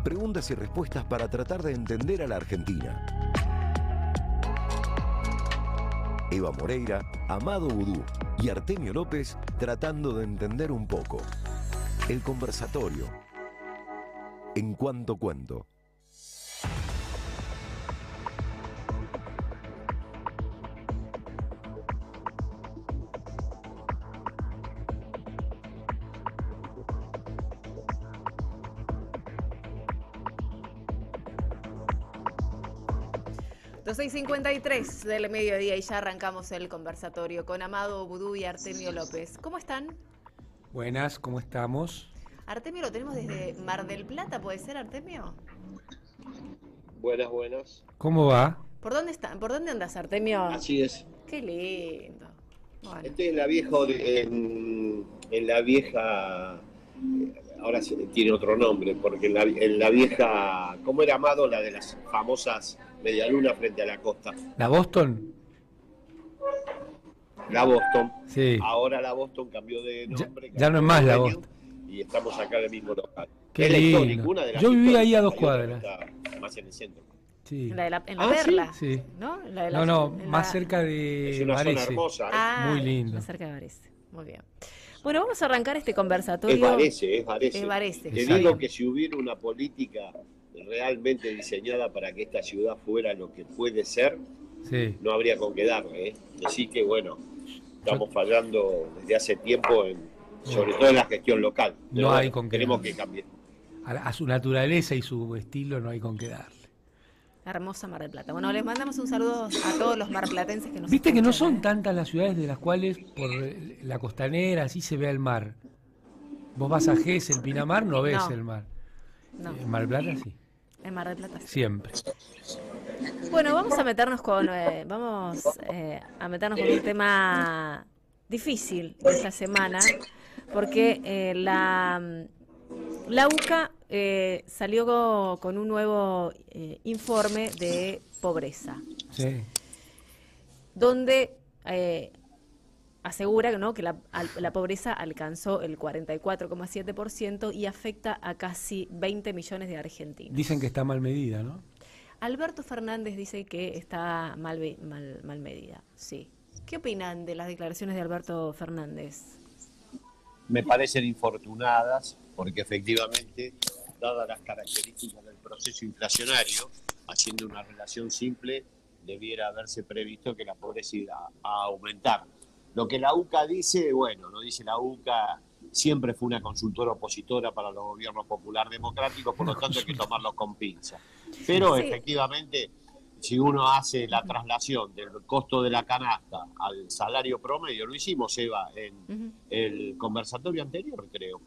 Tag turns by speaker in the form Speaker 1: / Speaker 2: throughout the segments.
Speaker 1: Preguntas y respuestas para tratar de entender a la Argentina. Eva Moreira, Amado Vudú y Artemio López tratando de entender un poco. El conversatorio. En cuanto cuento.
Speaker 2: Los 6:53 del mediodía y ya arrancamos el conversatorio con Amado Vudú y Artemio López. ¿Cómo están?
Speaker 3: Buenas, ¿cómo estamos?
Speaker 2: Artemio lo tenemos desde Mar del Plata, ¿puede ser, Artemio?
Speaker 4: Buenas, buenas.
Speaker 3: ¿Cómo va?
Speaker 2: ¿Por dónde están? ¿Por dónde andas, Artemio?
Speaker 4: Así es.
Speaker 2: Qué lindo. Bueno.
Speaker 4: Estoy en la vieja, en la vieja, ahora tiene otro nombre, porque en la vieja, ¿cómo era, Amado? La de las famosas medialunas frente a la costa.
Speaker 3: ¿La Boston?
Speaker 4: La Boston.
Speaker 3: Sí.
Speaker 4: Ahora la Boston cambió de nombre.
Speaker 3: Ya no es más la Boston.
Speaker 4: Y estamos acá en el mismo local.
Speaker 3: Qué
Speaker 4: es la
Speaker 3: lindo.
Speaker 4: histórica, una de las
Speaker 3: Yo vivía ahí a 2
Speaker 4: históricas,
Speaker 3: cuadras.
Speaker 4: está más en el centro.
Speaker 3: Sí.
Speaker 2: En la
Speaker 4: Ah,
Speaker 2: Perla,
Speaker 3: sí.
Speaker 2: ¿no?
Speaker 3: Más cerca de
Speaker 4: Es una zona
Speaker 3: Varese.
Speaker 4: hermosa, ¿eh?
Speaker 3: Muy lindo.
Speaker 2: Más cerca de Varese. Muy bien. Bueno, vamos a arrancar este conversatorio.
Speaker 4: Es Varese.
Speaker 2: Es Varese.
Speaker 4: Te
Speaker 2: Está
Speaker 4: digo
Speaker 2: bien.
Speaker 4: que si hubiera una política realmente diseñada para que esta ciudad fuera lo que puede ser,
Speaker 3: Sí.
Speaker 4: no habría con qué darle, ¿eh? Así que bueno, estamos fallando desde hace tiempo, sobre todo en la gestión local. Pero
Speaker 3: No hay
Speaker 4: bueno,
Speaker 3: con qué
Speaker 4: tenemos
Speaker 3: darle.
Speaker 4: que cambiar.
Speaker 3: A su naturaleza y su estilo no hay con qué darle.
Speaker 2: Hermosa Mar del Plata. Bueno, les mandamos un saludo a todos los marplatenses que nos
Speaker 3: Viste que no
Speaker 2: escuchan,
Speaker 3: son tantas las ciudades de las cuales por la costanera así se ve el mar. Vos vas a Gesell, el Pinamar, no ves
Speaker 2: No.
Speaker 3: el mar.
Speaker 2: No,
Speaker 3: En Mar del Plata sí,
Speaker 2: en Mar del Plata sí.
Speaker 3: siempre.
Speaker 2: Bueno, vamos a meternos con un tema difícil esta semana, porque la UCA salió con un nuevo informe de pobreza,
Speaker 3: Sí.
Speaker 2: donde asegura, ¿no?, que la pobreza alcanzó el 44,7% y afecta a casi 20 millones de argentinos.
Speaker 3: Dicen que está mal medida, ¿no?
Speaker 2: Alberto Fernández dice que está mal medida, sí. ¿Qué opinan de las declaraciones de Alberto Fernández?
Speaker 4: Me parecen infortunadas porque efectivamente, dadas las características del proceso inflacionario, haciendo una relación simple, debiera haberse previsto que la pobreza iba a aumentar. Lo que la UCA dice, bueno, lo dice la UCA, siempre fue una consultora opositora para los gobiernos popular democráticos, por lo tanto hay que tomarlos con pinza. Pero
Speaker 2: Sí.
Speaker 4: Efectivamente, si uno hace la traslación del costo de la canasta al salario promedio, lo hicimos, Eva, en el conversatorio anterior, creo,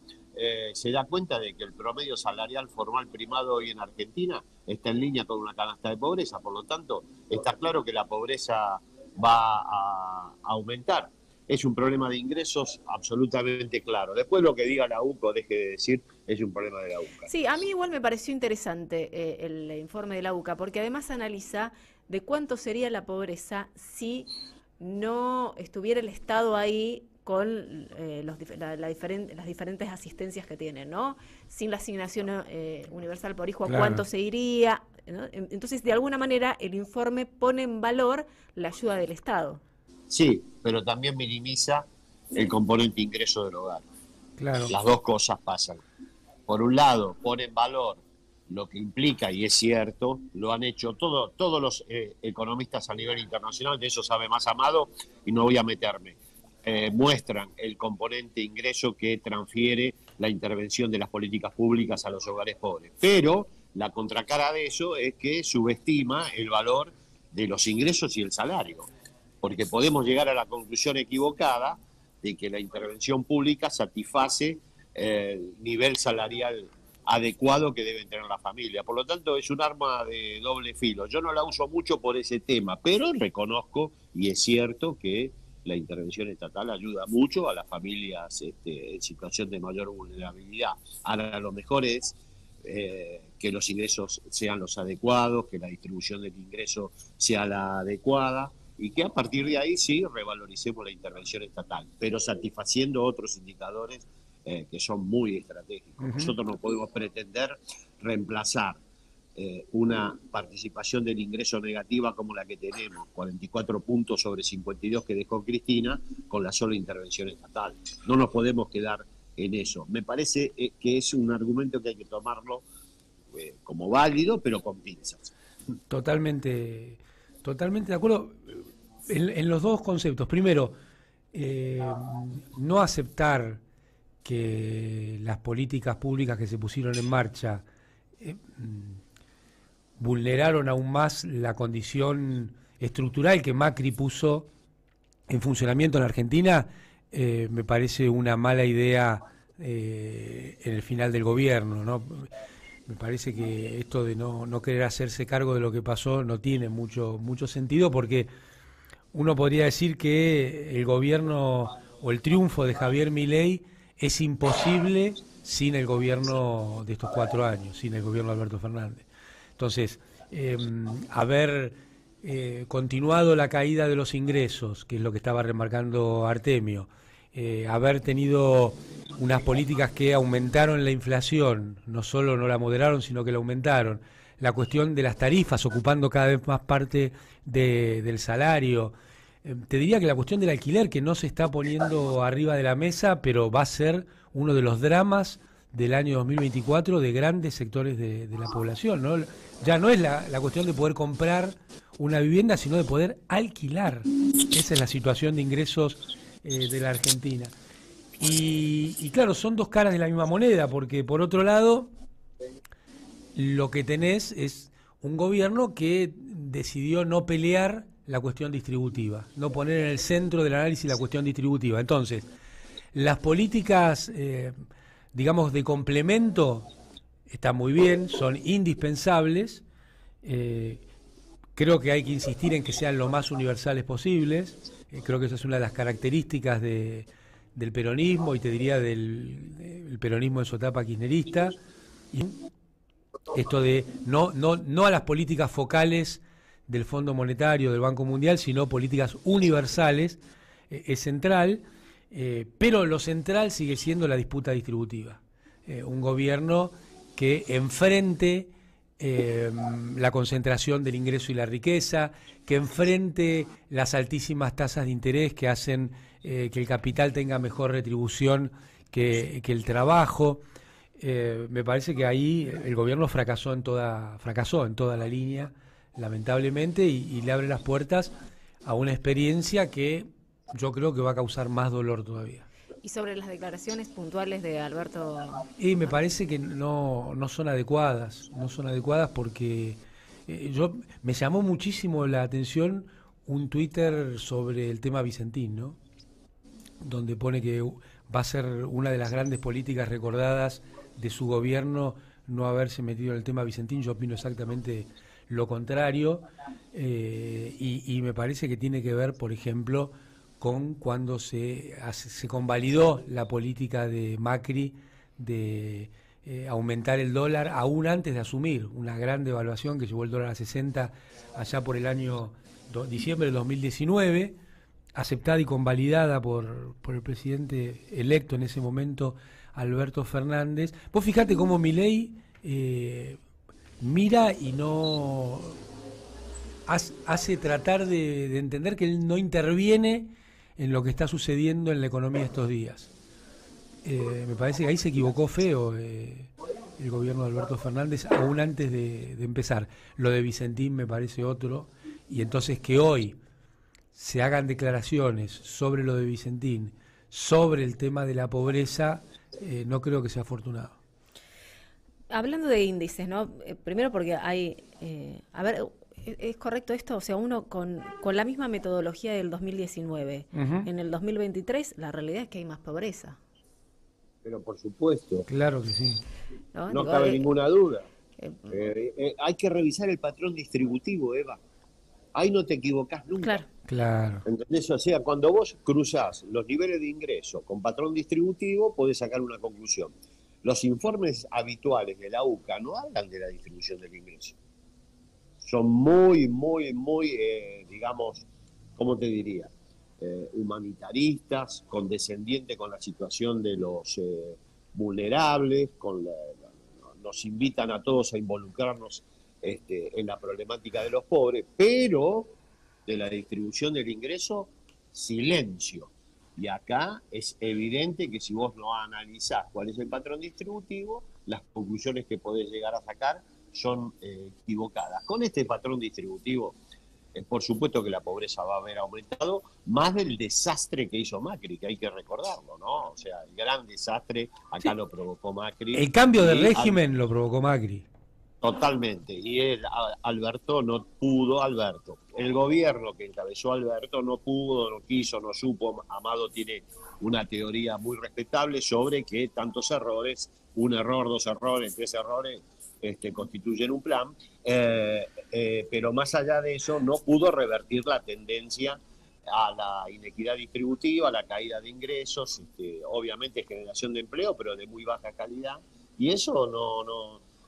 Speaker 4: se da cuenta de que el promedio salarial formal primado hoy en Argentina está en línea con una canasta de pobreza, por lo tanto, está claro que la pobreza va a aumentar. Es un problema de ingresos absolutamente claro. Después lo que diga la UCA o deje de decir es un problema de la UCA.
Speaker 2: Sí, a mí igual me pareció interesante el informe de la UCA, porque además analiza de cuánto sería la pobreza si no estuviera el Estado ahí con las diferentes asistencias que tiene, ¿no? Sin la asignación universal por hijo, ¿a
Speaker 3: Claro.
Speaker 2: cuánto se iría? ¿No? Entonces, de alguna manera, el informe pone en valor la ayuda del Estado.
Speaker 4: Sí, pero también minimiza el componente ingreso del hogar.
Speaker 3: Claro.
Speaker 4: Las dos cosas pasan. Por un lado, pone en valor lo que implica, y es cierto, lo han hecho todos los economistas a nivel internacional, de eso sabe más Amado, y no voy a meterme. Muestran el componente ingreso que transfiere la intervención de las políticas públicas a los hogares pobres. Pero la contracara de eso es que subestima el valor de los ingresos y el salario, porque podemos llegar a la conclusión equivocada de que la intervención pública satisface el nivel salarial adecuado que deben tener las familias. Por lo tanto, es un arma de doble filo. Yo no la uso mucho por ese tema, pero reconozco, y es cierto, que la intervención estatal ayuda mucho a las familias en situación de mayor vulnerabilidad. Ahora, lo mejor es que los ingresos sean los adecuados, que la distribución del ingreso sea la adecuada, y que a partir de ahí sí revaloricemos la intervención estatal, pero satisfaciendo otros indicadores que son muy estratégicos. Nosotros no podemos pretender reemplazar una participación del ingreso negativa como la que tenemos, 44 puntos sobre 52 que dejó Cristina, con la sola intervención estatal. No nos podemos quedar en eso. Me parece que es un argumento que hay que tomarlo como válido, pero con pinzas.
Speaker 3: Totalmente de acuerdo en los dos conceptos. Primero, no aceptar que las políticas públicas que se pusieron en marcha vulneraron aún más la condición estructural que Macri puso en funcionamiento en la Argentina, me parece una mala idea en el final del gobierno, ¿no? Me parece que esto de no querer hacerse cargo de lo que pasó no tiene mucho sentido, porque uno podría decir que el gobierno o el triunfo de Javier Milei es imposible sin el gobierno de estos 4 años, sin el gobierno de Alberto Fernández. Entonces, haber continuado la caída de los ingresos, que es lo que estaba remarcando Artemio, haber tenido unas políticas que aumentaron la inflación, no solo no la moderaron, sino que la aumentaron, la cuestión de las tarifas ocupando cada vez más parte del salario. Te diría que la cuestión del alquiler, que no se está poniendo arriba de la mesa, pero va a ser uno de los dramas del año 2024 de grandes sectores de la población, ¿no? Ya no es la cuestión de poder comprar una vivienda, sino de poder alquilar. Esa es la situación de ingresos de la Argentina. Y claro, son dos caras de la misma moneda, porque por otro lado, lo que tenés es un gobierno que decidió no pelear la cuestión distributiva, no poner en el centro del análisis la cuestión distributiva. Entonces, las políticas, digamos, de complemento están muy bien, son indispensables. Creo que hay que insistir en que sean lo más universales posibles. Creo que esa es una de las características del peronismo, y te diría del peronismo en su etapa kirchnerista. Y esto de no a las políticas focales del Fondo Monetario, del Banco Mundial, sino políticas universales, es central, pero lo central sigue siendo la disputa distributiva. Un gobierno que enfrente la concentración del ingreso y la riqueza, que enfrente las altísimas tasas de interés que hacen que el capital tenga mejor retribución que el trabajo. Me parece que ahí el gobierno fracasó en toda la línea, lamentablemente, y le abre las puertas a una experiencia que yo creo que va a causar más dolor todavía.
Speaker 2: Y sobre las declaraciones puntuales de Alberto...
Speaker 3: Y me parece que no son adecuadas, porque me llamó muchísimo la atención un Twitter sobre el tema Vicentín, ¿no? Donde pone que va a ser una de las grandes políticas recordadas de su gobierno no haberse metido en el tema Vicentín. Yo opino exactamente lo contrario, y me parece que tiene que ver, por ejemplo, con cuando se convalidó la política de Macri de aumentar el dólar aún antes de asumir una gran devaluación que llevó el dólar a 60 allá por el año diciembre del 2019, aceptada y convalidada por el presidente electo en ese momento, Alberto Fernández. Vos fijate cómo Milei mira y no hace tratar de entender que él no interviene en lo que está sucediendo en la economía estos días. Me parece que ahí se equivocó feo el gobierno de Alberto Fernández, aún antes de empezar. Lo de Vicentín me parece otro, y entonces que hoy se hagan declaraciones sobre lo de Vicentín, sobre el tema de la pobreza, no creo que sea afortunado.
Speaker 2: Hablando de índices, ¿no? Primero porque hay... a ver, ¿es correcto esto? O sea, uno con la misma metodología del 2019, en el 2023, la realidad es que hay más pobreza.
Speaker 4: Pero por supuesto.
Speaker 3: Claro que sí.
Speaker 4: No cabe ninguna duda. Hay que revisar el patrón distributivo, Eva. Ahí no te equivocás nunca.
Speaker 3: Claro.
Speaker 4: ¿Entendés? O sea, cuando vos cruzás los niveles de ingreso con patrón distributivo, podés sacar una conclusión. Los informes habituales de la UCA no hablan de la distribución del ingreso. Son muy, digamos, ¿cómo te diría? humanitaristas, condescendientes con la situación de los vulnerables, nos invitan a todos a involucrarnos en la problemática de los pobres, pero de la distribución del ingreso, silencio. Y acá es evidente que si vos no analizás cuál es el patrón distributivo, las conclusiones que podés llegar a sacar son equivocadas. Con este patrón distributivo, por supuesto que la pobreza va a haber aumentado, más del desastre que hizo Macri, que hay que recordarlo, ¿no? O sea, el gran desastre acá lo provocó Macri.
Speaker 3: El cambio de régimen lo provocó Macri.
Speaker 4: Totalmente, y Alberto no pudo, el gobierno que encabezó Alberto no pudo, no quiso, no supo. Amado tiene una teoría muy respetable sobre que tantos errores, un error, 2 errores, 3 errores, constituyen un plan, pero más allá de eso no pudo revertir la tendencia a la inequidad distributiva, a la caída de ingresos, obviamente generación de empleo, pero de muy baja calidad, y eso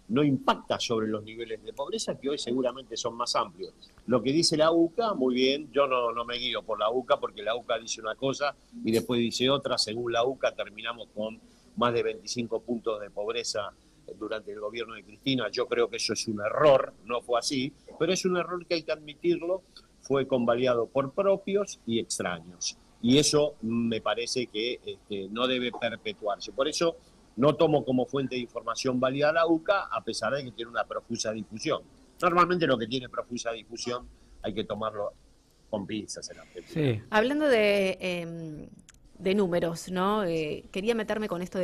Speaker 4: no impacta sobre los niveles de pobreza, que hoy seguramente son más amplios. Lo que dice la UCA, muy bien, yo no me guío por la UCA, porque la UCA dice una cosa y después dice otra. Según la UCA terminamos con más de 25 puntos de pobreza durante el gobierno de Cristina. Yo creo que eso es un error, no fue así, pero es un error que hay que admitirlo, fue convalidado por propios y extraños. Y eso me parece que no debe perpetuarse. Por eso no tomo como fuente de información válida la UCA, a pesar de que tiene una profusa difusión. Normalmente lo que tiene profusa difusión hay que tomarlo con pinzas en Argentina.
Speaker 2: Sí. Hablando de números, ¿no? Quería meterme con esto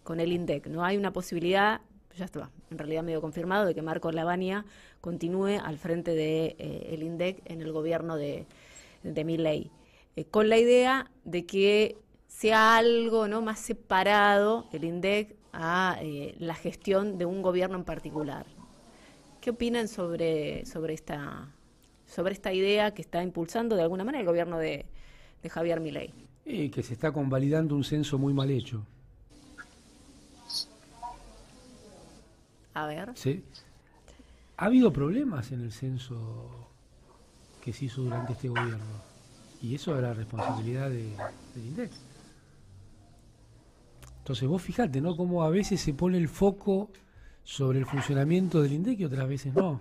Speaker 2: con el INDEC, ¿no? Hay una posibilidad, ya está, en realidad medio confirmado, de que Marco Lavagna continúe al frente de el INDEC en el gobierno de Milei, con la idea de que sea algo, ¿no?, más separado el INDEC a la gestión de un gobierno en particular. ¿Qué opinan sobre esta idea que está impulsando de alguna manera el gobierno de Javier Milei?
Speaker 3: Que se está convalidando un censo muy mal hecho.
Speaker 2: A ver.
Speaker 3: ¿Sí? Ha habido problemas en el censo que se hizo durante este gobierno, y eso era responsabilidad del INDEC. Entonces vos fijate, ¿no?, cómo a veces se pone el foco sobre el funcionamiento del INDEC y otras veces no.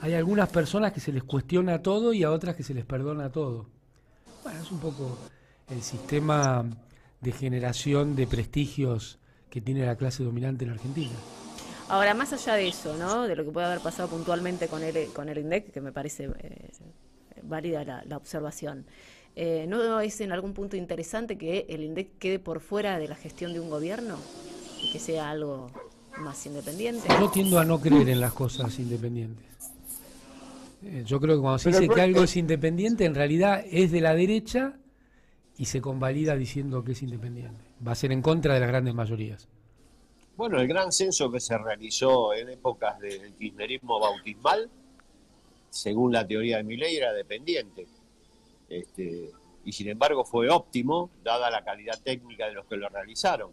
Speaker 3: Hay algunas personas que se les cuestiona todo y a otras que se les perdona todo. Bueno, es un poco el sistema de generación de prestigios que tiene la clase dominante en Argentina.
Speaker 2: Ahora, más allá de eso, ¿no?, de lo que puede haber pasado puntualmente con el INDEC, que me parece válida la observación, ¿no es en algún punto interesante que el INDEC quede por fuera de la gestión de un gobierno y que sea algo más independiente?
Speaker 3: Yo tiendo a no creer en las cosas independientes. Yo creo que cuando se dice que algo es independiente, en realidad es de la derecha y se convalida diciendo que es independiente. Va a ser en contra de las grandes mayorías.
Speaker 4: Bueno, el gran censo que se realizó en épocas del kirchnerismo bautismal, según la teoría de Milei, era dependiente. Y sin embargo fue óptimo, dada la calidad técnica de los que lo realizaron.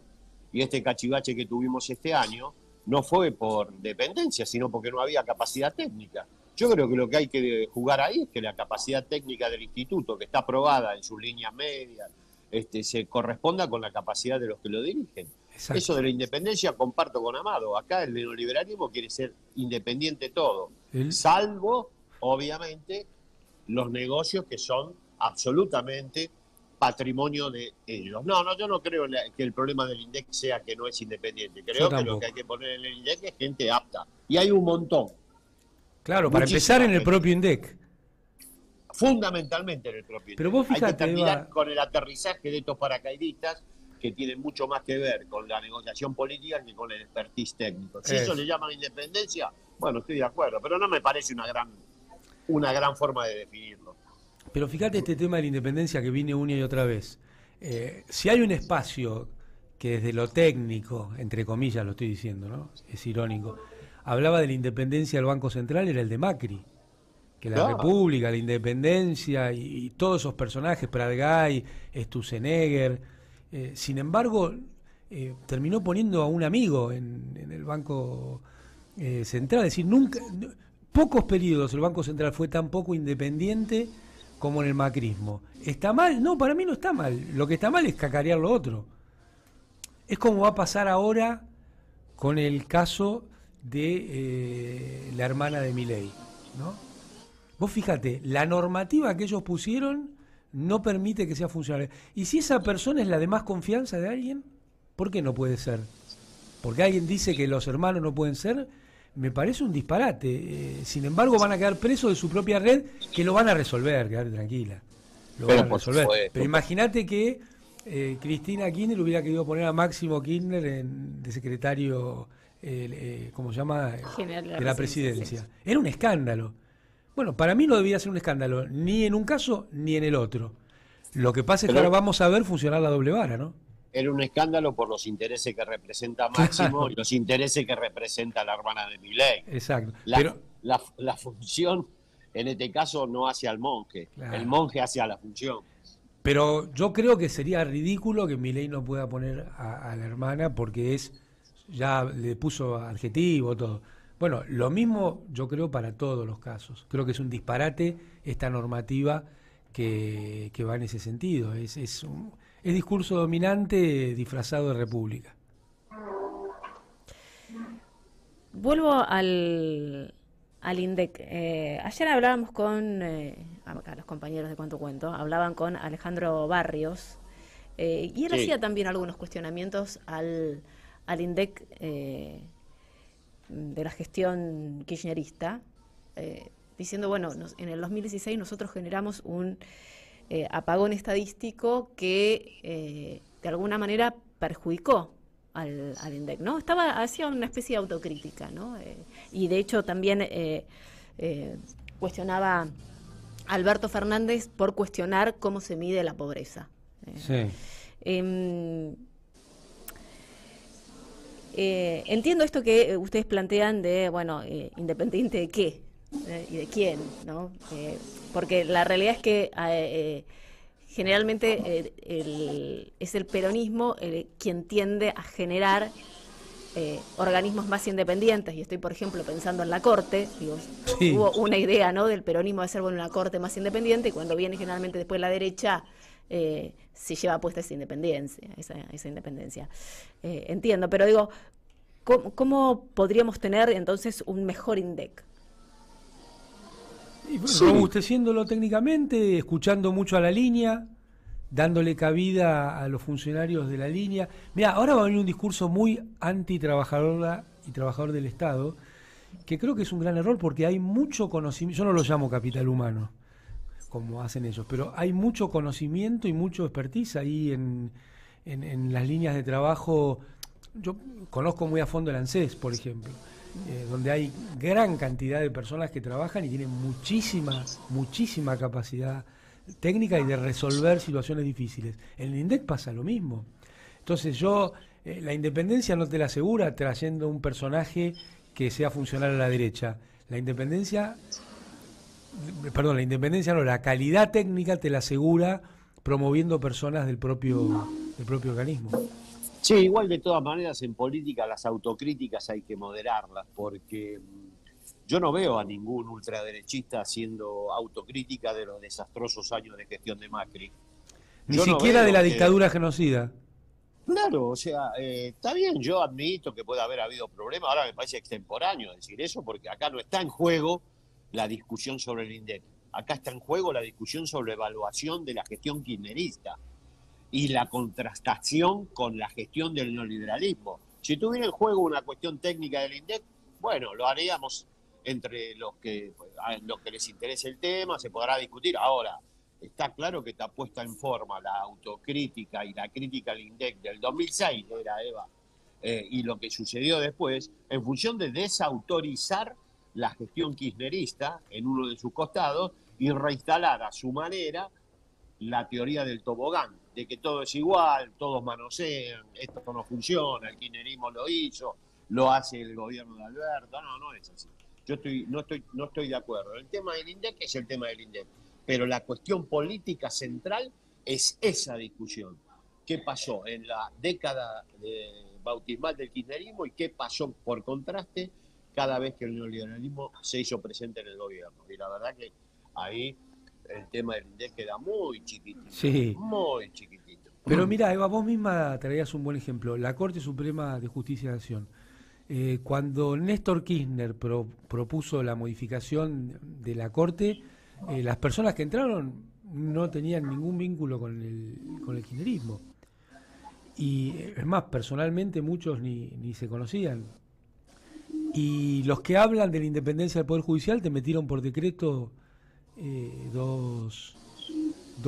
Speaker 4: Y este cachivache que tuvimos este año no fue por dependencia, sino porque no había capacidad técnica. Yo creo que lo que hay que jugar ahí es que la capacidad técnica del instituto, que está aprobada en sus líneas medias, se corresponda con la capacidad de los que lo dirigen. Exacto. Eso de la independencia comparto con Amado. Acá el neoliberalismo quiere ser independiente todo, salvo, obviamente, los negocios que son absolutamente patrimonio de ellos. No, yo no creo que el problema del INDEC sea que no es independiente. Creo que lo que hay que poner en el INDEC es gente apta. Y hay un montón.
Speaker 3: Claro, para empezar en el propio INDEC.
Speaker 4: Fundamentalmente en el propio INDEC.
Speaker 3: Pero vos fíjate,
Speaker 4: hay que terminar con el aterrizaje de estos paracaidistas que tienen mucho más que ver con la negociación política que con el expertise técnico. Si eso le llaman independencia, bueno, estoy de acuerdo, pero no me parece una gran forma de definirlo.
Speaker 3: Pero fíjate este tema de la independencia que viene una y otra vez. Si hay un espacio que desde lo técnico, entre comillas lo estoy diciendo, ¿no?, es irónico, hablaba de la independencia del Banco Central, era el de Macri. Que la República, la independencia y todos esos personajes, Pratgay, Sturzenegger, sin embargo, terminó poniendo a un amigo en el Banco Central. Es decir, pocos periodos el Banco Central fue tan poco independiente como en el macrismo. ¿Está mal? No, para mí no está mal. Lo que está mal es cacarear lo otro. Es como va a pasar ahora con el caso de la hermana de Milei, ¿no? Vos fíjate, la normativa que ellos pusieron no permite que sea funcional. Y si esa persona es la de más confianza de alguien, ¿por qué no puede ser? Porque alguien dice que los hermanos no pueden ser, me parece un disparate. Sin embargo, van a quedar presos de su propia red, que lo van a resolver, quedate tranquila. Lo van a resolver. Pero imagínate que Cristina Kirchner hubiera querido poner a Máximo Kirchner de secretario, ¿cómo se llama?
Speaker 2: General
Speaker 3: de la presidencia. Era un escándalo. Bueno, para mí no debía ser un escándalo, ni en un caso ni en el otro. Lo que pasa es que ahora vamos a ver funcionar la doble vara, ¿no?
Speaker 4: Era un escándalo por los intereses que representa Máximo y los intereses que representa la hermana de Milei.
Speaker 3: Exacto.
Speaker 4: La función, en este caso, no hacia el monje.
Speaker 3: Claro.
Speaker 4: El monje hacia la función.
Speaker 3: Pero yo creo que sería ridículo que Milei no pueda poner a la hermana porque ya le puso adjetivo, todo. Bueno, lo mismo yo creo para todos los casos. Creo que es un disparate esta normativa que va en ese sentido. Es discurso dominante disfrazado de república.
Speaker 2: Vuelvo al INDEC. Ayer hablábamos con a los compañeros de Cuento Cuento, hablaban con Alejandro Barrios, y él hacía también algunos cuestionamientos al INDEC de la gestión kirchnerista, diciendo, bueno, en el 2016 nosotros generamos un apagón estadístico que de alguna manera perjudicó al INDEC, ¿no? Hacía una especie de autocrítica, ¿no? Y de hecho también cuestionaba a Alberto Fernández por cuestionar cómo se mide la pobreza.
Speaker 3: Sí.
Speaker 2: Entiendo esto que ustedes plantean de, bueno, independiente de qué y de quién, ¿no? Porque la realidad es que generalmente es el peronismo quien tiende a generar organismos más independientes, y estoy, por ejemplo, pensando en la Corte. Digo, sí. Hubo una idea, ¿no?, del peronismo de hacer, bueno, una Corte más independiente, y cuando viene generalmente después la derecha se lleva puesta esa independencia, esa independencia. Entiendo, pero digo, ¿cómo podríamos tener entonces un mejor INDEC?
Speaker 3: Robusteciéndolo técnicamente, escuchando mucho a la línea, dándole cabida a los funcionarios de la línea. Mira, ahora va a venir un discurso muy antitrabajadora y trabajador del Estado, que creo que es un gran error porque hay mucho conocimiento. Yo no lo llamo capital humano, como hacen ellos, pero hay mucho conocimiento y mucho expertise ahí en las líneas de trabajo. Yo conozco muy a fondo el ANSES, por ejemplo, donde hay gran cantidad de personas que trabajan y tienen muchísima capacidad técnica y de resolver situaciones difíciles. En el INDEC pasa lo mismo. Entonces la independencia no te la asegura trayendo un personaje que sea funcional a la derecha. La calidad técnica te la asegura promoviendo personas del propio organismo.
Speaker 4: Sí, igual de todas maneras en política las autocríticas hay que moderarlas, porque yo no veo a ningún ultraderechista haciendo autocrítica de los desastrosos años de gestión de Macri.
Speaker 3: Ni siquiera de la dictadura genocida.
Speaker 4: Claro, o sea, está bien, yo admito que puede haber habido problemas, ahora me parece extemporáneo decir eso, porque acá no está en juego la discusión sobre el INDEC, acá está en juego la discusión sobre evaluación de la gestión kirchnerista y la contrastación con la gestión del neoliberalismo. Si tuviera en juego una cuestión técnica del INDEC, bueno, lo haríamos entre los que les interese el tema, se podrá discutir. Ahora, está claro que está puesta en forma la autocrítica y la crítica al INDEC del 2006, era Eva, y lo que sucedió después, en función de desautorizar la gestión kirchnerista en uno de sus costados y reinstalar a su manera la teoría del tobogán, de que todo es igual, todos manosean, esto no funciona, el kirchnerismo lo hizo, lo hace el gobierno de Alberto. No es así. Yo no estoy de acuerdo. El tema del INDEC es el tema del INDEC, pero la cuestión política central es esa discusión. ¿Qué pasó en la década bautismal del kirchnerismo y qué pasó, por contraste, cada vez que el neoliberalismo se hizo presente en el gobierno? Y la verdad que ahí el tema del INDEC queda muy chiquitito,
Speaker 3: Sí.
Speaker 4: muy chiquitito.
Speaker 3: Pero mira, Eva, vos misma traías un buen ejemplo. La Corte Suprema de Justicia de la Nación. Cuando Néstor Kirchner propuso la modificación de la Corte, las personas que entraron no tenían ningún vínculo con el kirchnerismo. Y es más, personalmente muchos ni se conocían. Y los que hablan de la independencia del Poder Judicial te metieron por decreto dos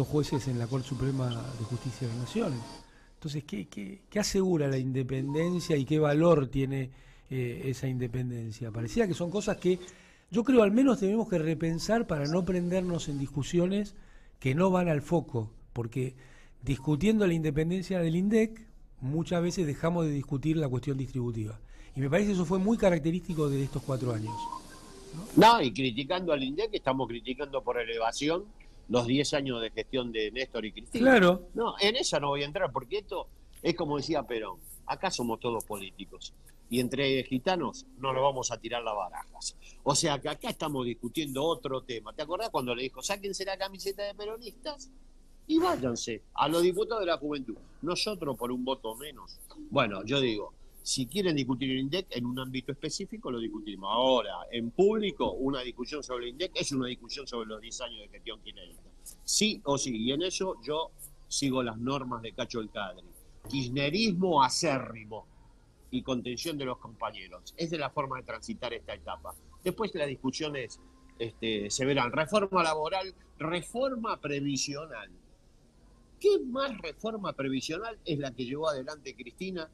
Speaker 3: jueces en la Corte Suprema de Justicia de la Nación. Entonces, ¿qué asegura la independencia y qué valor tiene esa independencia? Parecía que son cosas que yo creo al menos tenemos que repensar para no prendernos en discusiones que no van al foco, porque discutiendo la independencia del INDEC muchas veces dejamos de discutir la cuestión distributiva. Y me parece que eso fue muy característico de estos 4 años.
Speaker 4: No, y criticando al INDEC, estamos criticando por elevación los 10 años de gestión de Néstor y Cristina.
Speaker 3: Claro.
Speaker 4: No, en esa no voy a entrar, porque esto es como decía Perón, acá somos todos políticos, y entre gitanos no nos vamos a tirar las barajas. O sea que acá estamos discutiendo otro tema. ¿Te acordás cuando le dijo, sáquense la camiseta de peronistas y váyanse a los diputados de la juventud? Nosotros por un voto menos. Bueno, yo digo, si quieren discutir el INDEC en un ámbito específico, lo discutimos. Ahora, en público, una discusión sobre el INDEC es una discusión sobre los 10 años de gestión kirchnerista. Sí o sí, y en eso yo sigo las normas de Cacho el Cadre. Kirchnerismo acérrimo y contención de los compañeros. Esa es la forma de transitar esta etapa. Después las discusiones se verán. Reforma laboral, reforma previsional. ¿Qué más reforma previsional es la que llevó adelante Cristina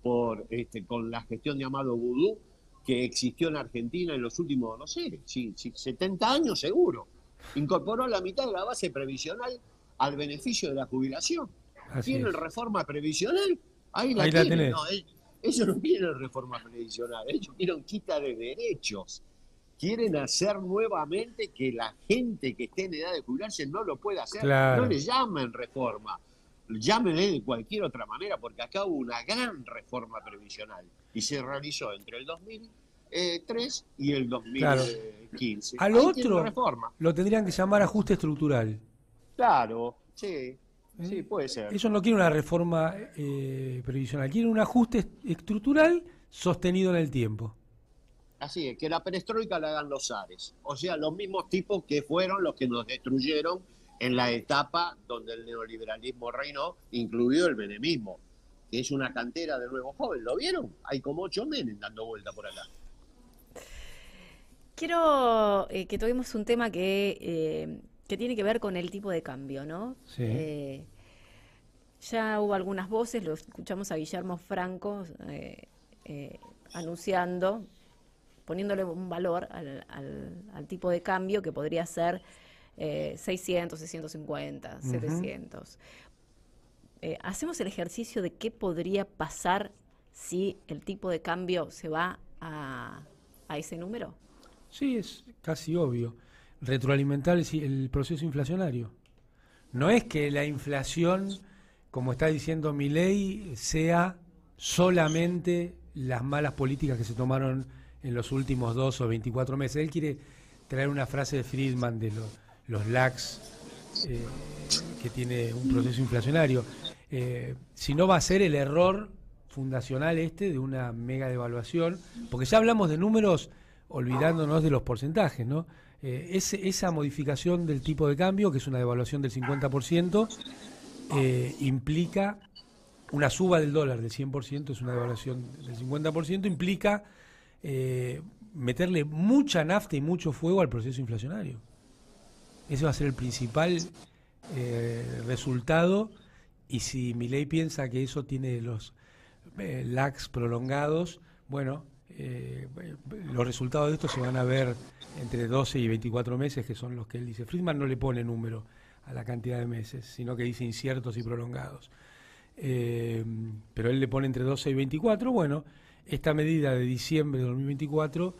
Speaker 4: con la gestión de Amado Vudú, que existió en Argentina en los últimos, no sé, 70 años seguro? Incorporó la mitad de la base previsional al beneficio de la jubilación. ¿Tienen reforma previsional? Ahí la tienen. No, ellos no quieren reforma previsional, ellos quieren quita de derechos. Quieren hacer nuevamente que la gente que esté en edad de jubilarse no lo pueda hacer.
Speaker 3: Claro.
Speaker 4: No le llamen reforma, llámenle de cualquier otra manera, porque acá hubo una gran reforma previsional y se realizó entre el 2003 y el 2015.
Speaker 3: Claro. A lo otro lo tendrían que llamar ajuste estructural.
Speaker 4: Claro, sí. Sí, puede ser.
Speaker 3: Ellos no quieren una reforma previsional, quieren un ajuste estructural sostenido en el tiempo.
Speaker 4: Así es, que la perestroika la hagan los Ares. O sea, los mismos tipos que fueron los que nos destruyeron en la etapa donde el neoliberalismo reinó, incluido el menemismo, que es una cantera de nuevo joven. ¿Lo vieron? Hay como 8 Menem dando vuelta por acá.
Speaker 2: Quiero que toquemos un tema que tiene que ver con el tipo de cambio, ¿no?
Speaker 3: Sí.
Speaker 2: Ya hubo algunas voces, lo escuchamos a Guillermo Franco anunciando, poniéndole un valor al tipo de cambio que podría ser 600, 650, 700. Hacemos el ejercicio de qué podría pasar si el tipo de cambio se va a ese número.
Speaker 3: Sí, es casi obvio. Retroalimentar el proceso inflacionario. No es que la inflación, como está diciendo Milei, sea solamente las malas políticas que se tomaron en los últimos 2 o 24 meses. Él quiere traer una frase de Friedman de los lags que tiene un proceso inflacionario. Si no va a ser el error fundacional de una mega devaluación, porque ya hablamos de números olvidándonos de los porcentajes, ¿no? Esa modificación del tipo de cambio, que es una devaluación del 50%, implica una suba del dólar del 100%, es una devaluación del 50%, implica meterle mucha nafta y mucho fuego al proceso inflacionario. Ese va a ser el principal resultado, y si Milei piensa que eso tiene los lags prolongados, bueno, los resultados de esto se van a ver entre 12 y 24 meses, que son los que él dice. Friedman no le pone número a la cantidad de meses, sino que dice inciertos y prolongados. Pero él le pone entre 12 y 24. Bueno, esta medida de diciembre de 2024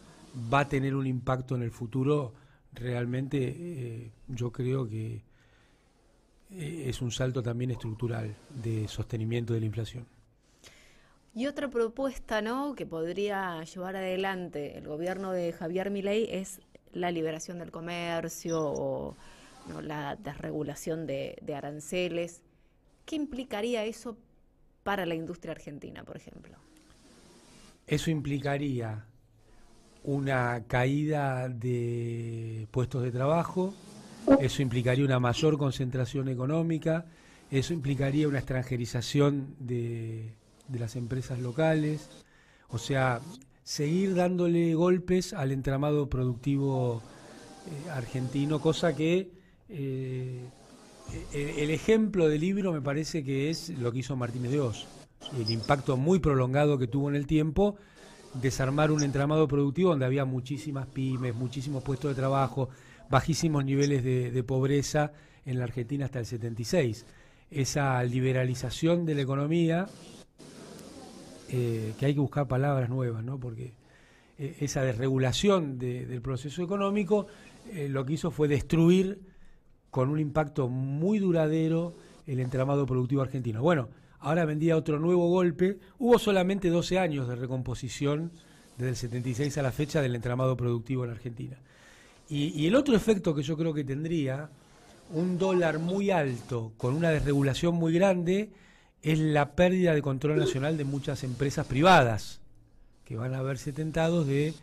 Speaker 3: va a tener un impacto en el futuro. Realmente yo creo que es un salto también estructural de sostenimiento de la inflación.
Speaker 2: Y otra propuesta, ¿no?, que podría llevar adelante el gobierno de Javier Milei es la liberación del comercio o ¿no? La desregulación de aranceles. ¿Qué implicaría eso para la industria argentina, por ejemplo?
Speaker 3: Eso implicaría una caída de puestos de trabajo, eso implicaría una mayor concentración económica, eso implicaría una extranjerización de las empresas locales, o sea, seguir dándole golpes al entramado productivo argentino, cosa que el ejemplo del libro me parece que es lo que hizo Martínez de Oz, el impacto muy prolongado que tuvo en el tiempo, desarmar un entramado productivo donde había muchísimas pymes, muchísimos puestos de trabajo, bajísimos niveles de pobreza en la Argentina hasta el 76. Esa liberalización de la economía, que hay que buscar palabras nuevas, ¿no? Porque esa desregulación del proceso económico lo que hizo fue destruir con un impacto muy duradero el entramado productivo argentino. Bueno, ahora vendría otro nuevo golpe. Hubo solamente 12 años de recomposición desde el 76 a la fecha del entramado productivo en Argentina. Y el otro efecto que yo creo que tendría un dólar muy alto con una desregulación muy grande es la pérdida de control nacional de muchas empresas privadas que van a verse tentados de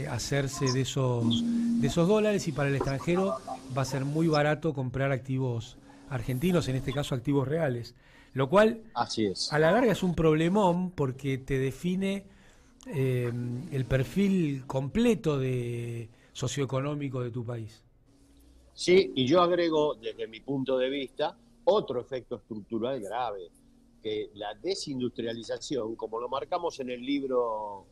Speaker 3: hacerse de esos dólares, y para el extranjero va a ser muy barato comprar activos argentinos, en este caso activos reales, lo cual
Speaker 4: Así es.
Speaker 3: a la larga es un problemón porque te define el perfil completo socioeconómico de tu país.
Speaker 4: Sí, y yo agrego desde mi punto de vista otro efecto estructural grave, que la desindustrialización, como lo marcamos en el libro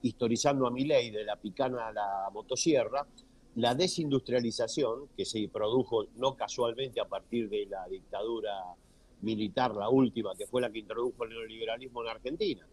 Speaker 4: Historizando a Milei, de la picana a la motosierra, la desindustrialización que se produjo no casualmente a partir de la dictadura militar, la última, que fue la que introdujo el neoliberalismo en Argentina,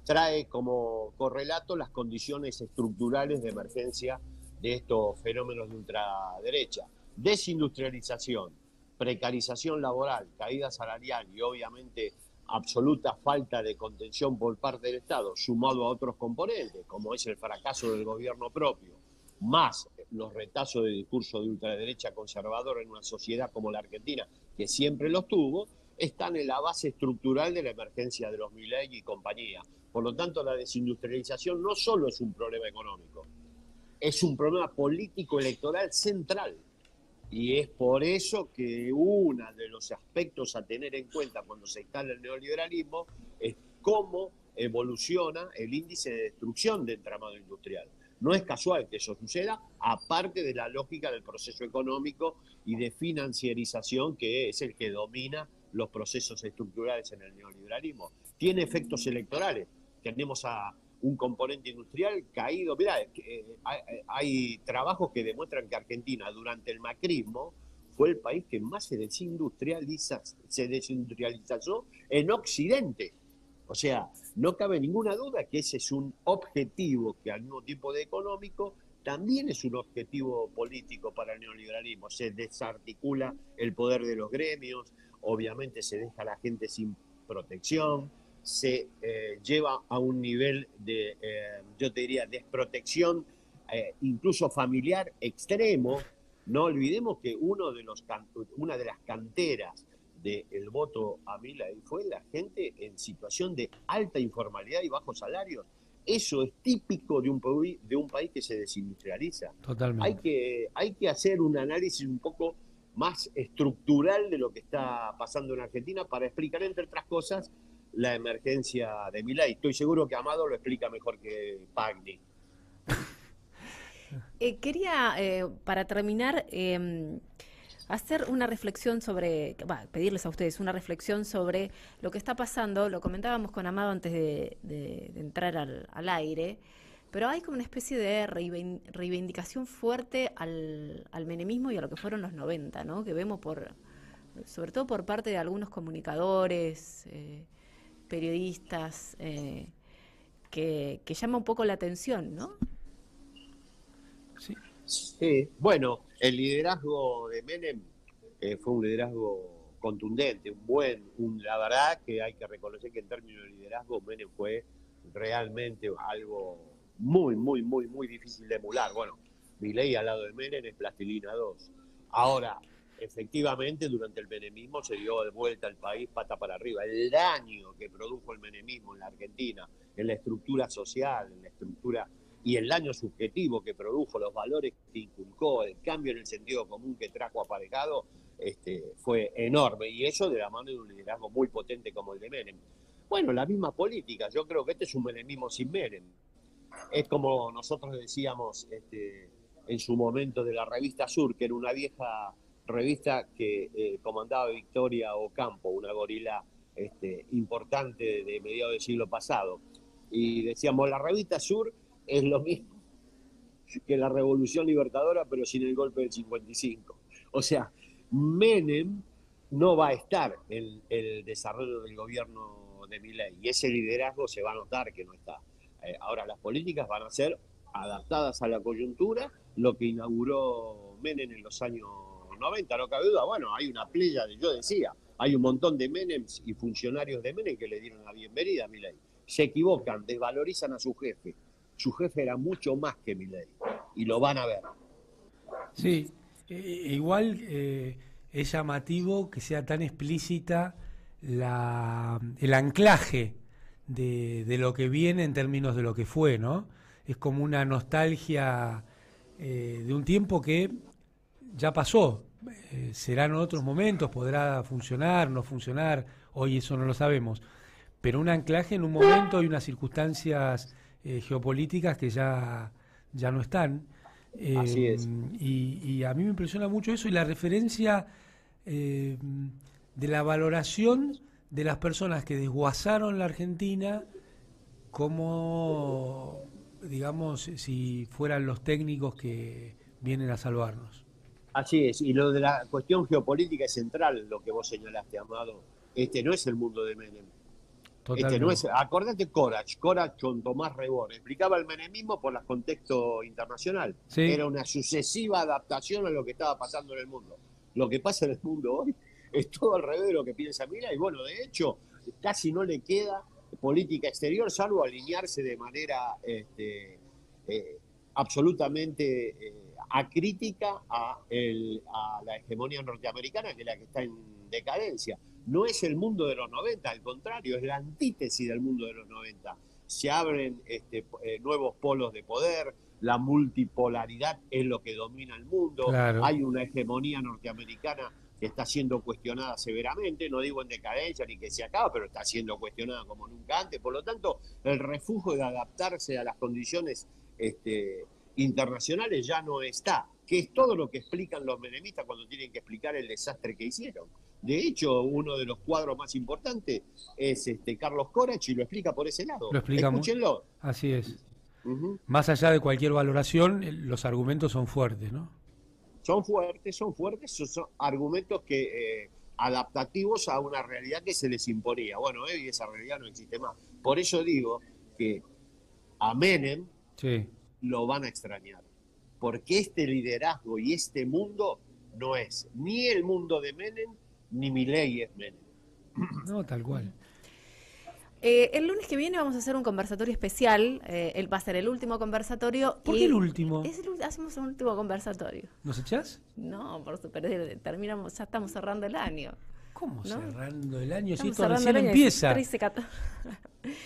Speaker 4: trae como correlato las condiciones estructurales de emergencia de estos fenómenos de ultraderecha. Desindustrialización, precarización laboral, caída salarial y obviamente absoluta falta de contención por parte del Estado, sumado a otros componentes, como es el fracaso del gobierno propio, más los retazos de discurso de ultraderecha conservador en una sociedad como la Argentina, que siempre los tuvo, están en la base estructural de la emergencia de los Milei y compañía. Por lo tanto, la desindustrialización no solo es un problema económico, es un problema político-electoral central. Y es por eso que uno de los aspectos a tener en cuenta cuando se instala el neoliberalismo es cómo evoluciona el índice de destrucción del entramado industrial. No es casual que eso suceda, aparte de la lógica del proceso económico y de financiarización que es el que domina los procesos estructurales en el neoliberalismo. Tiene efectos electorales. Tenemos a un componente industrial caído. Mirá, hay trabajos que demuestran que Argentina durante el macrismo fue el país que más se desindustrializó en Occidente. O sea, no cabe ninguna duda que ese es un objetivo que al mismo tiempo de económico también es un objetivo político para el neoliberalismo. Se desarticula el poder de los gremios, obviamente se deja a la gente sin protección, se lleva a un nivel de, yo te diría, desprotección, incluso familiar extremo. No olvidemos que una de las canteras del voto a Milei fue la gente en situación de alta informalidad y bajos salarios. Eso es típico de un país que se desindustrializa.
Speaker 3: Totalmente.
Speaker 4: Hay que hacer un análisis un poco más estructural de lo que está pasando en Argentina para explicar, entre otras cosas, la emergencia de Milei. Estoy seguro que Amado lo explica mejor que Pagni.
Speaker 2: Quería, para terminar, hacer una reflexión sobre, pedirles a ustedes una reflexión sobre lo que está pasando. Lo comentábamos con Amado antes de entrar al aire, pero hay como una especie de reivindicación fuerte al menemismo y a lo que fueron los 90, ¿no? Que vemos sobre todo por parte de algunos comunicadores, periodistas, que llama un poco la atención, ¿no?
Speaker 3: Sí.
Speaker 4: Sí. Bueno, el liderazgo de Menem fue un liderazgo contundente, la verdad que hay que reconocer que en términos de liderazgo Menem fue realmente algo muy, muy, muy, muy difícil de emular. Bueno, Milei al lado de Menem es plastilina 2. Ahora, efectivamente, durante el menemismo se dio de vuelta el país pata para arriba. El daño que produjo el menemismo en la Argentina, en la estructura social, en la estructura y el daño subjetivo que produjo, los valores que inculcó, el cambio en el sentido común que trajo aparejado, fue enorme. Y eso de la mano de un liderazgo muy potente como el de Menem. Bueno, la misma política. Yo creo que este es un menemismo sin Menem. Es como nosotros decíamos en su momento de la revista Sur, que era una vieja revista que comandaba Victoria Ocampo, una gorila importante de mediados del siglo pasado. Y decíamos, la revista Sur es lo mismo que la Revolución Libertadora, pero sin el golpe del 55. O sea, Menem no va a estar en el desarrollo del gobierno de Milei, y ese liderazgo se va a notar que no está. Ahora las políticas van a ser adaptadas a la coyuntura, lo que inauguró Menem en los años 90, no cabe duda. Bueno, hay una playa yo decía, hay un montón de Menems y funcionarios de Menem que le dieron la bienvenida a Milei. Se equivocan, desvalorizan a su jefe. Su jefe era mucho más que Milei, y lo van a ver.
Speaker 3: Sí, igual es llamativo que sea tan explícita el anclaje de lo que viene en términos de lo que fue, ¿no? Es como una nostalgia de un tiempo que ya pasó. Serán otros momentos, podrá funcionar, no funcionar, hoy eso no lo sabemos. Pero un anclaje en un momento y unas circunstancias geopolíticas que ya no están.
Speaker 4: Así es.
Speaker 3: Y a mí me impresiona mucho eso y la referencia de la valoración de las personas que desguazaron la Argentina como, digamos, si fueran los técnicos que vienen a salvarnos.
Speaker 4: Así es, y lo de la cuestión geopolítica es central, lo que vos señalaste, Amado. Este no es el mundo de Menem.
Speaker 3: Totalmente.
Speaker 4: No es, acordate Corach con Tomás Rebord, explicaba el menemismo por el contexto internacional.
Speaker 3: Sí.
Speaker 4: Era una sucesiva adaptación a lo que estaba pasando en el mundo. Lo que pasa en el mundo hoy es todo al revés de lo que piensa Milei, y bueno, de hecho, casi no le queda política exterior, salvo alinearse de manera absolutamente acrítica a la hegemonía norteamericana, que es la que está en decadencia. No es el mundo de los 90, al contrario, es la antítesis del mundo de los 90. Se abren nuevos polos de poder, la multipolaridad es lo que domina el mundo,
Speaker 3: claro.
Speaker 4: Hay una hegemonía norteamericana que está siendo cuestionada severamente, no digo en decadencia ni que se acaba, pero está siendo cuestionada como nunca antes. Por lo tanto, el refugio de adaptarse a las condiciones internacionales ya no está, que es todo lo que explican los menemistas cuando tienen que explicar el desastre que hicieron. De hecho, uno de los cuadros más importantes es Carlos Corach, y lo explica por ese lado.
Speaker 3: Lo explicamos.
Speaker 4: Escúchenlo.
Speaker 3: Así es. Más allá de cualquier valoración, los argumentos son fuertes, ¿no?
Speaker 4: Son fuertes, son argumentos que adaptativos a una realidad que se les imponía. Bueno, y esa realidad no existe más. Por eso digo que a Menem lo van a extrañar, porque este liderazgo y este mundo no es ni el mundo de Menem, ni Milei es Menem.
Speaker 3: No, tal cual.
Speaker 2: El lunes que viene vamos a hacer un conversatorio especial. Él va a ser el último conversatorio.
Speaker 3: ¿Por qué el último?
Speaker 2: Hacemos un último conversatorio.
Speaker 3: ¿Nos echás?
Speaker 2: No, por supuesto, terminamos, ya estamos cerrando el año.
Speaker 3: ¿Cómo
Speaker 2: ¿no?
Speaker 3: Cerrando el año?
Speaker 2: Estamos
Speaker 3: Si esto recién empieza.
Speaker 2: 13, 14.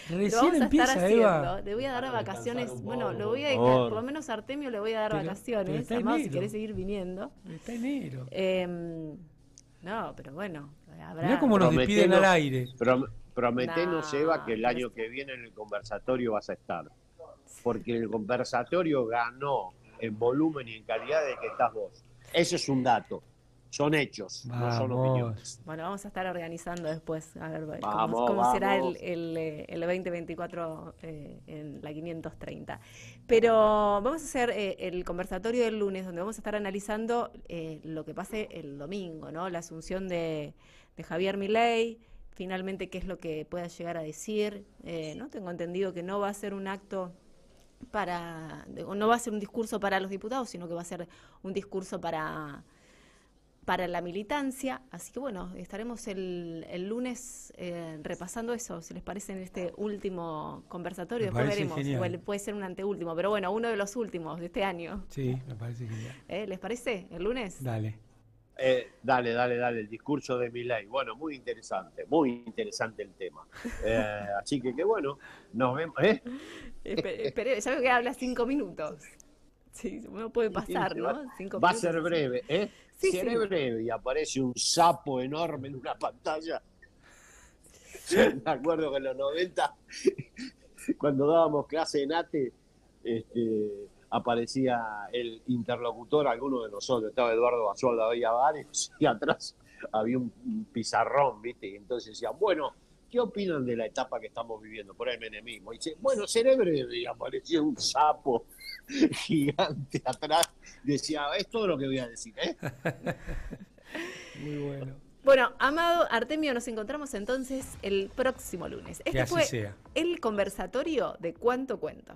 Speaker 3: Recién empieza, Eva.
Speaker 2: Le voy a dar vacaciones. Bueno, lo voy a dedicar, por lo menos a Artemio le voy a dar vacaciones. Además, si querés seguir viniendo.
Speaker 3: Está enero.
Speaker 2: No, pero bueno.
Speaker 3: Mirá cómo nos despiden al aire.
Speaker 4: Prometenos, Eva, que el año que viene en el conversatorio vas a estar. Porque el conversatorio ganó en volumen y en calidad de que estás vos. Eso es un dato. Son hechos, no son opiniones.
Speaker 2: Bueno, vamos a estar organizando después, a ver
Speaker 4: vamos,
Speaker 2: cómo será el 2024 en la 530. Pero vamos a hacer el conversatorio del lunes, donde vamos a estar analizando lo que pase el domingo, ¿no? La asunción de Javier Milei, finalmente qué es lo que pueda llegar a decir. ¿No? Tengo entendido que no va a ser un acto no va a ser un discurso para los diputados, sino que va a ser un discurso para para la militancia. Así que bueno, estaremos el lunes repasando eso, si les parece, en este último conversatorio. Después veremos, igual puede ser un anteúltimo, pero bueno, uno de los últimos de este año.
Speaker 3: Sí, me parece genial.
Speaker 2: ¿Les parece? ¿El lunes?
Speaker 3: Dale.
Speaker 4: Dale, el discurso de Milei. Bueno, muy interesante el tema. Así que bueno, nos vemos.
Speaker 2: Espere, ya veo que habla 5 minutos. Sí, no puede pasar, ¿no? 5
Speaker 4: Va a
Speaker 2: minutos.
Speaker 4: ser breve, ¿eh?
Speaker 2: Sí,
Speaker 4: Seré
Speaker 2: sí.
Speaker 4: breve y aparece un sapo enorme en una pantalla. Yo me acuerdo que en los 90, cuando dábamos clase en ATE, aparecía el interlocutor, alguno de nosotros, estaba Eduardo Basualda Vares, y atrás había un pizarrón, ¿viste? Y entonces decían, bueno, ¿qué opinan de la etapa que estamos viviendo por el menemismo? Y dice, bueno, seré breve, y apareció un sapo gigante atrás, decía, es todo lo que voy a decir, ¿eh?
Speaker 3: Muy bueno.
Speaker 2: Bueno, Amado, Artemio, nos encontramos entonces el próximo lunes.
Speaker 3: Que así
Speaker 2: fue
Speaker 3: sea.
Speaker 2: el conversatorio de Cuánto Cuento.